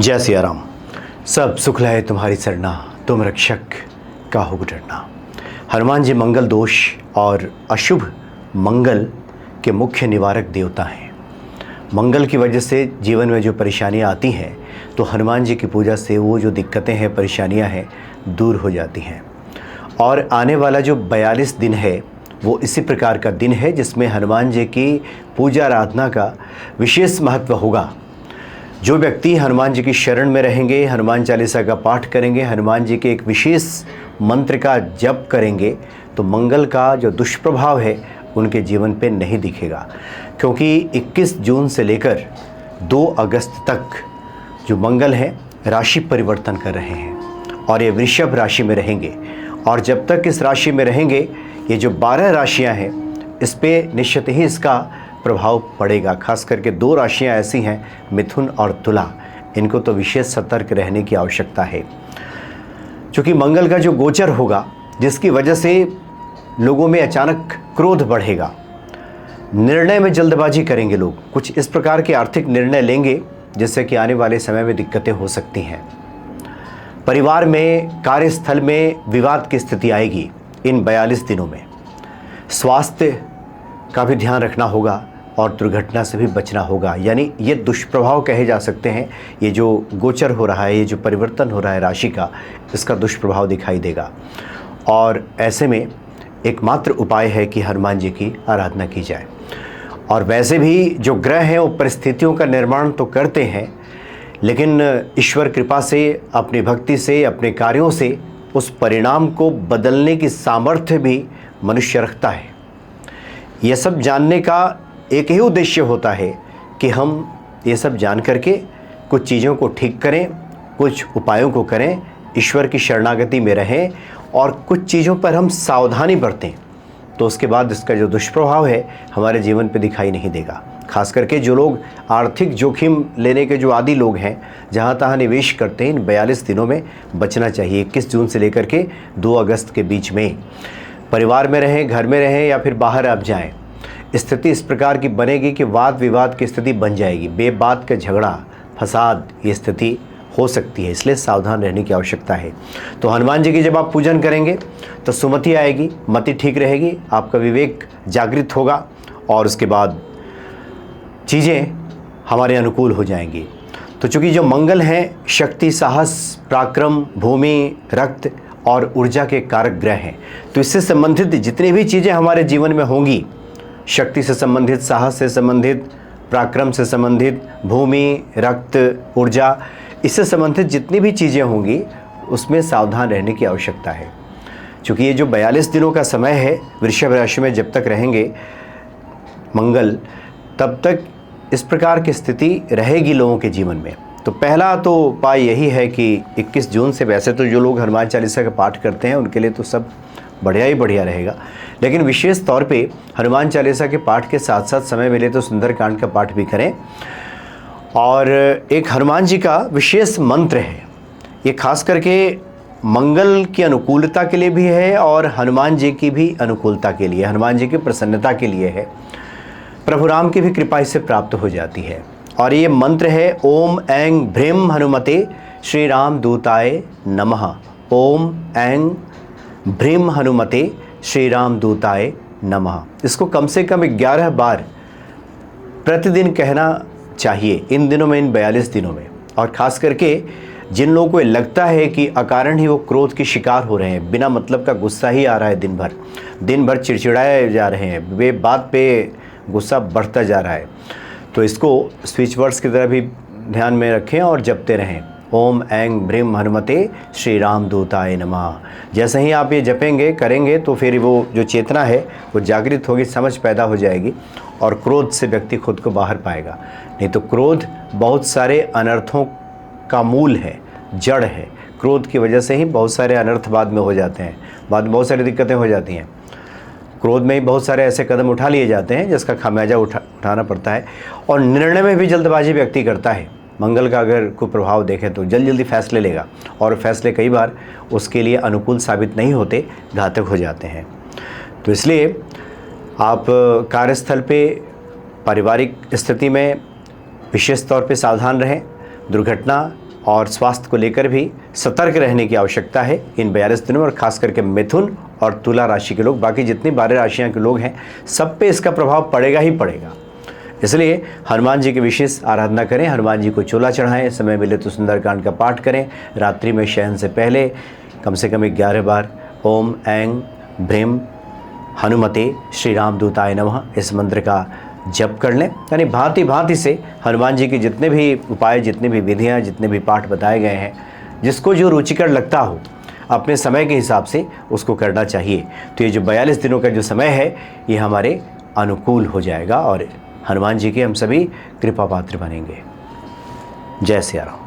जय सिया राम। सब सुख लाए तुम्हारी सरना, तुम रक्षक काहू को डरना। हनुमान जी मंगल दोष और अशुभ मंगल के मुख्य निवारक देवता हैं। मंगल की वजह से जीवन में जो परेशानियां आती हैं तो हनुमान जी की पूजा से वो जो दिक्कतें हैं, परेशानियां हैं, दूर हो जाती हैं। और आने वाला जो 42 दिन है वो इसी प्रकार का दिन है जिसमें हनुमान जी की पूजा आराधना का विशेष महत्व होगा। जो व्यक्ति हनुमान जी की शरण में रहेंगे, हनुमान चालीसा का पाठ करेंगे, हनुमान जी के एक विशेष मंत्र का जप करेंगे तो मंगल का जो दुष्प्रभाव है उनके जीवन पे नहीं दिखेगा। क्योंकि 21 जून से लेकर 2 अगस्त तक जो मंगल है राशि परिवर्तन कर रहे हैं और ये वृषभ राशि में रहेंगे। और जब तक इस राशि में रहेंगे, ये जो 12 राशियां हैं इस पे निश्चित ही इसका प्रभाव पड़ेगा। खास करके 2 राशियां ऐसी हैं, मिथुन और तुला, इनको तो विशेष सतर्क रहने की आवश्यकता है। क्योंकि मंगल का जो गोचर होगा जिसकी वजह से लोगों में अचानक क्रोध बढ़ेगा, निर्णय में जल्दबाजी करेंगे लोग, कुछ इस प्रकार के आर्थिक निर्णय लेंगे जिससे कि आने वाले समय में दिक्कतें हो सकती हैं। परिवार में, कार्यस्थल में विवाद की स्थिति आएगी इन 42 दिनों में। स्वास्थ्य का भी ध्यान रखना होगा और दुर्घटना से भी बचना होगा। यानी ये दुष्प्रभाव कहे जा सकते हैं। ये जो गोचर हो रहा है, ये जो परिवर्तन हो रहा है राशि का, इसका दुष्प्रभाव दिखाई देगा। और ऐसे में एकमात्र उपाय है कि हनुमान जी की आराधना की जाए। और वैसे भी जो ग्रह हैं वो परिस्थितियों का निर्माण तो करते हैं, लेकिन ईश्वर कृपा से, अपनी भक्ति से, अपने कार्यों से उस परिणाम को बदलने की सामर्थ्य भी मनुष्य रखता है। यह सब जानने का एक ही उद्देश्य होता है कि हम ये सब जान करके कुछ चीज़ों को ठीक करें, कुछ उपायों को करें, ईश्वर की शरणागति में रहें और कुछ चीज़ों पर हम सावधानी बरतें, तो उसके बाद इसका जो दुष्प्रभाव है हमारे जीवन पे दिखाई नहीं देगा। खास करके जो लोग आर्थिक जोखिम लेने के जो आदी लोग हैं, जहाँ तहाँ निवेश करते हैं, इन 42 दिनों में बचना चाहिए। 21 जून से लेकर के 2 अगस्त के बीच में परिवार में रहें, घर में रहें या फिर बाहर आप जाएं, स्थिति इस प्रकार की बनेगी कि वाद विवाद की स्थिति बन जाएगी। बेबात का झगड़ा, फसाद, ये स्थिति हो सकती है, इसलिए सावधान रहने की आवश्यकता है। तो हनुमान जी की जब आप पूजन करेंगे तो सुमति आएगी, मति ठीक रहेगी, आपका विवेक जागृत होगा और उसके बाद चीज़ें हमारे अनुकूल हो जाएंगी। तो चूँकि जो मंगल हैं शक्ति, साहस, पराक्रम, भूमि, रक्त और ऊर्जा के कारक ग्रह हैं, तो इससे संबंधित जितनी भी चीज़ें हमारे जीवन में होंगी, शक्ति से संबंधित, साहस से संबंधित, पराक्रम से संबंधित, भूमि, रक्त, ऊर्जा, इससे संबंधित जितनी भी चीज़ें होंगी उसमें सावधान रहने की आवश्यकता है। क्योंकि ये जो 42 दिनों का समय है वृषभ राशि में जब तक रहेंगे मंगल, तब तक इस प्रकार की स्थिति रहेगी लोगों के जीवन में। तो पहला तो उपाय यही है कि 21 जून से, वैसे तो जो लोग हनुमान चालीसा का पाठ करते हैं उनके लिए तो सब बढ़िया ही बढ़िया रहेगा, लेकिन विशेष तौर पे हनुमान चालीसा के पाठ के साथ साथ समय मिले तो सुंदरकांड का पाठ भी करें। और एक हनुमान जी का विशेष मंत्र है, ये खास करके मंगल की अनुकूलता के लिए भी है और हनुमान जी की भी अनुकूलता के लिए, हनुमान जी की प्रसन्नता के लिए है। प्रभु राम की भी कृपा इससे प्राप्त हो जाती है। और ये मंत्र है ओम ऐं भ्रीं हनुमते श्री राम दूताय नमः। ओम ऐं भ्रीं हनुमते श्री राम दूताय नमः। इसको कम से कम 11 बार प्रतिदिन कहना चाहिए इन दिनों में, इन 42 दिनों में। और ख़ास करके जिन लोगों को लगता है कि अकारण ही वो क्रोध के शिकार हो रहे हैं, बिना मतलब का गुस्सा ही आ रहा है, दिन भर चिड़चिड़ाए जा रहे हैं, वे बात पे गुस्सा बढ़ता जा रहा है, तो इसको स्विच वर्ड्स की तरह भी ध्यान में रखें और जपते रहें। ओम ऐं भ्रीं हनुमते श्री राम दूताय नमः। जैसे ही आप ये जपेंगे, करेंगे, तो फिर वो जो चेतना है वो जागृत होगी, समझ पैदा हो जाएगी और क्रोध से व्यक्ति खुद को बाहर पाएगा। नहीं तो क्रोध बहुत सारे अनर्थों का मूल है, जड़ है। क्रोध की वजह से ही बहुत सारे अनर्थ बाद में हो जाते हैं, बाद में बहुत सारी दिक्कतें हो जाती हैं। क्रोध में ही बहुत सारे ऐसे कदम उठा लिए जाते हैं जिसका खामियाजा उठाना पड़ता है। और निर्णय में भी जल्दबाजी व्यक्ति करता है। मंगल का अगर कोई प्रभाव देखें तो जल्दी फैसले लेगा और फैसले कई बार उसके लिए अनुकूल साबित नहीं होते, घातक हो जाते हैं। तो इसलिए आप कार्यस्थल पे, पारिवारिक स्थिति में विशेष तौर पे सावधान रहें। दुर्घटना और स्वास्थ्य को लेकर भी सतर्क रहने की आवश्यकता है इन 42 दिनों, और खास करके मिथुन और तुला राशि के लोग, बाकी जितनी 12 राशियाँ के लोग हैं सब पे इसका प्रभाव पड़ेगा ही पड़ेगा। इसलिए हनुमान जी की विशेष आराधना करें, हनुमान जी को चोला चढ़ाएं, समय मिले तो सुंदरकांड का पाठ करें, रात्रि में शयन से पहले कम से कम 11 बार ओम ऐं भ्रीम हनुमते श्री रामदूताय नमः इस मंत्र का जप कर लें। यानी भांति भांति से हनुमान जी के जितने भी उपाय, जितनी भी विधियाँ, जितने भी पाठ बताए गए हैं, जिसको जो रुचिकर लगता हो अपने समय के हिसाब से उसको करना चाहिए। तो ये जो 42 दिनों का जो समय है ये हमारे अनुकूल हो जाएगा और हनुमान जी के हम सभी कृपा पात्र बनेंगे। जय सिया राम।